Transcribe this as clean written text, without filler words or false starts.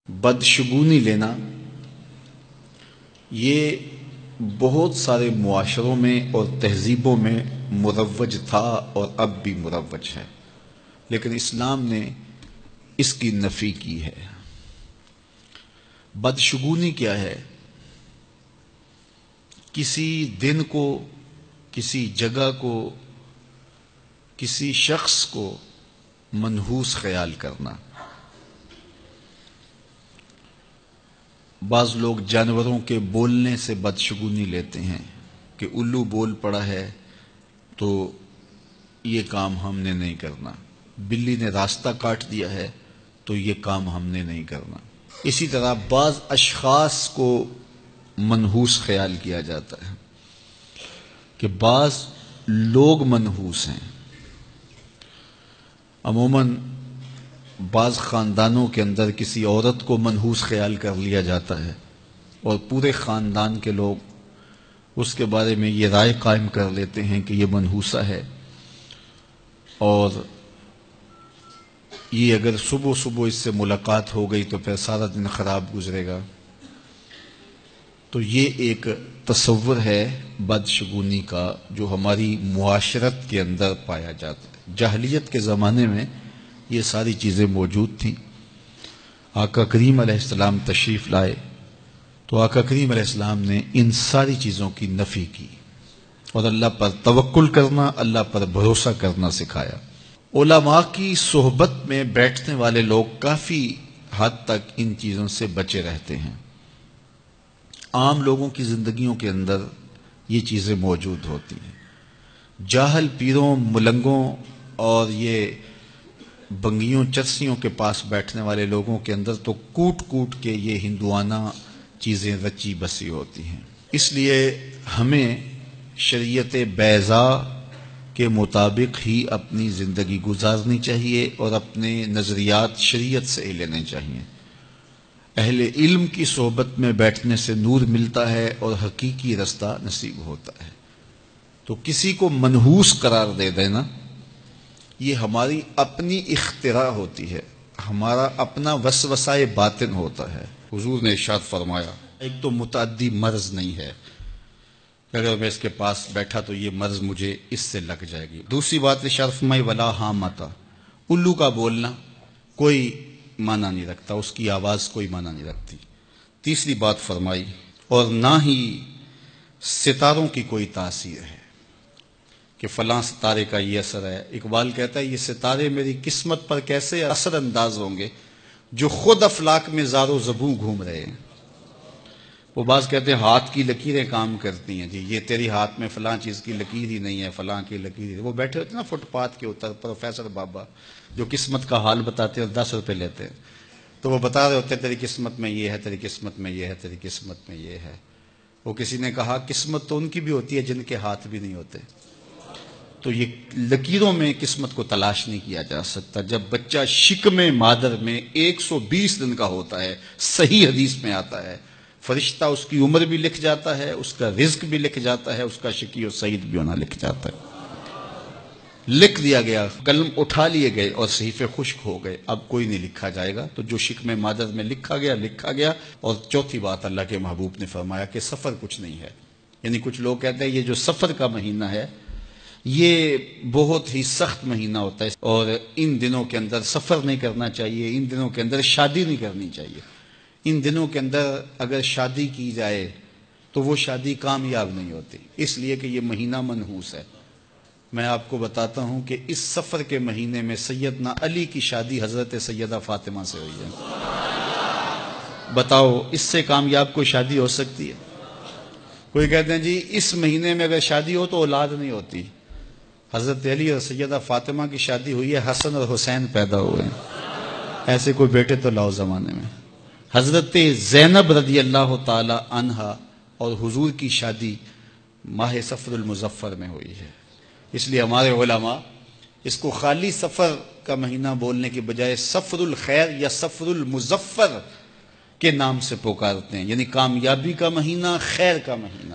بدشگونی لینا یہ بہت سارے معاشروں میں اور تہذیبوں میں مروج تھا اور اب بھی مروج ہے، لیکن اسلام نے اس کی نفی کی ہے۔ بدشگونی کیا ہے؟ کسی دن کو، کسی جگہ کو، کسی شخص کو منحوس خیال کرنا۔ بعض لوگ جانوروں کے بولنے سے بدشگونی لیتے ہیں کہ الو بول پڑا ہے تو یہ کام ہم نے نہیں کرنا، بلی نے راستہ کاٹ دیا ہے تو یہ کام ہم نے نہیں کرنا۔ اسی طرح بعض اشخاص کو منحوس خیال کیا جاتا ہے کہ بعض لوگ منحوس ہیں۔ عموماً بعض خاندانوں کے اندر کسی عورت کو منحوس خیال کر لیا جاتا ہے اور پورے خاندان کے لوگ اس کے بارے میں یہ رائے قائم کر لیتے ہیں کہ یہ منحوسہ ہے، اور یہ اگر صبح صبح اس سے ملاقات ہو گئی تو پھر سارا دن خراب گزرے گا۔ تو یہ ایک تصور ہے بدشگونی کا جو ہماری معاشرت کے اندر پایا جاتا ہے۔ جاہلیت کے زمانے میں یہ ساری چیزیں موجود تھیں۔ آقا کریم علیہ السلام تشریف لائے تو آقا کریم علیہ السلام نے ان ساری چیزوں کی نفی کی اور اللہ پر توکل کرنا، اللہ پر بھروسہ کرنا سکھایا۔ علماء کی صحبت میں بیٹھنے والے لوگ کافی حد تک ان چیزوں سے بچے رہتے ہیں۔ عام لوگوں کی زندگیوں کے اندر یہ چیزیں موجود ہوتی ہیں۔ جاہل پیروں، ملنگوں اور یہ بنگیوں چرسیوں کے پاس بیٹھنے والے لوگوں کے اندر تو کوٹ کوٹ کے یہ ہندوانہ چیزیں رچی بسی ہوتی ہیں۔ اس لیے ہمیں شریعت بیضاء کے مطابق ہی اپنی زندگی گزارنی چاہیے اور اپنے نظریات شریعت سے ہی لینے چاہیے۔ اہل علم کی صحبت میں بیٹھنے سے نور ملتا ہے اور حقیقی رستہ نصیب ہوتا ہے۔ تو کسی کو منحوس قرار دے دینا یہ ہماری اپنی اختراع ہوتی ہے، ہمارا اپنا وسوسہ باطن ہوتا ہے۔ حضور نے ارشاد فرمایا ایک تو متعدی مرض نہیں ہے، اگر میں اس کے پاس بیٹھا تو یہ مرض مجھے اس سے لگ جائے گی۔ دوسری بات ارشاد فرمائی ولا حامتا، الو کا بولنا کوئی معنی نہیں رکھتا، اس کی آواز کوئی معنی نہیں رکھتی۔ تیسری بات فرمائی اور نہ ہی ستاروں کی کوئی تاثیر ہے کہ فلاں ستارے کا یہ اثر ہے۔ اقبال کہتا ہے یہ ستارے میری قسمت پر کیسے اثر انداز ہوں گے جو خود افلاک میں زار و زبوں گھوم رہے ہیں۔ وہ بعض کہتے ہیں ہاتھ کی لکیریں کام کرتی ہیں، جی یہ تیری ہاتھ میں فلاں چیز کی لکیر ہی نہیں ہے، فلاں کی لکیر ہی۔ وہ بیٹھے ہوتے ہیں نا فٹ پاتھ کے اوپر پروفیسر بابا جو قسمت کا حال بتاتے ہیں اور 10 روپے لیتے ہیں، تو وہ بتا رہے ہوتے ہیں تیری قسمت میں یہ ہے، تیری قسمت میں یہ ہے، تیری قسمت میں یہ ہے۔ وہ کسی نے کہا قسمت تو ان کی بھی ہوتی ہے جن کے ہاتھ بھی نہیں ہوتے۔ تو یہ لکیروں میں قسمت کو تلاش نہیں کیا جا سکتا۔ جب بچہ شکم مادر میں 120 دن کا ہوتا ہے، صحیح حدیث میں آتا ہے، فرشتہ اس کی عمر بھی لکھ جاتا ہے، اس کا رزق بھی لکھ جاتا ہے، اس کا شقی و سعید بھی ہونا لکھ جاتا ہے۔ لکھ دیا گیا، قلم اٹھا لیے گئے اور صحیفے خشک ہو گئے، اب کوئی نہیں لکھا جائے گا۔ تو جو شکم مادر میں لکھا گیا۔ اور چوتھی بات اللہ کے محبوب نے فرمایا کہ سفر کچھ نہیں ہے۔ یعنی کچھ لوگ کہتے ہیں یہ جو سفر کا مہینہ ہے یہ بہت ہی سخت مہینہ ہوتا ہے اور ان دنوں کے اندر سفر نہیں کرنا چاہیے، ان دنوں کے اندر شادی نہیں کرنی چاہیے، ان دنوں کے اندر اگر شادی کی جائے تو وہ شادی کامیاب نہیں ہوتی، اس لیے کہ یہ مہینہ منحوس ہے۔ میں آپ کو بتاتا ہوں کہ اس سفر کے مہینے میں سیدنا علی کی شادی حضرت سیدہ فاطمہ سے ہوئی ہے۔ بتاؤ اس سے کامیاب کوئی شادی ہو سکتی ہے؟ کوئی کہتے ہیں جی اس مہینے میں اگر شادی ہو تو اولاد نہیں ہوتی۔ حضرت علی اور سیدہ فاطمہ کی شادی ہوئی ہے، حسن اور حسین پیدا ہوئے ہیں، ایسے کوئی بیٹے تو لاؤ زمانے میں۔ حضرت زینب رضی اللہ تعالی عنہا اور حضور کی شادی ماہ صفر المظفر میں ہوئی ہے۔ اس لیے ہمارے علماء اس کو خالی سفر کا مہینہ بولنے کی بجائے صفر الخیر یا صفر المظفر کے نام سے پکارتے ہیں، یعنی کامیابی کا مہینہ، خیر کا مہینہ۔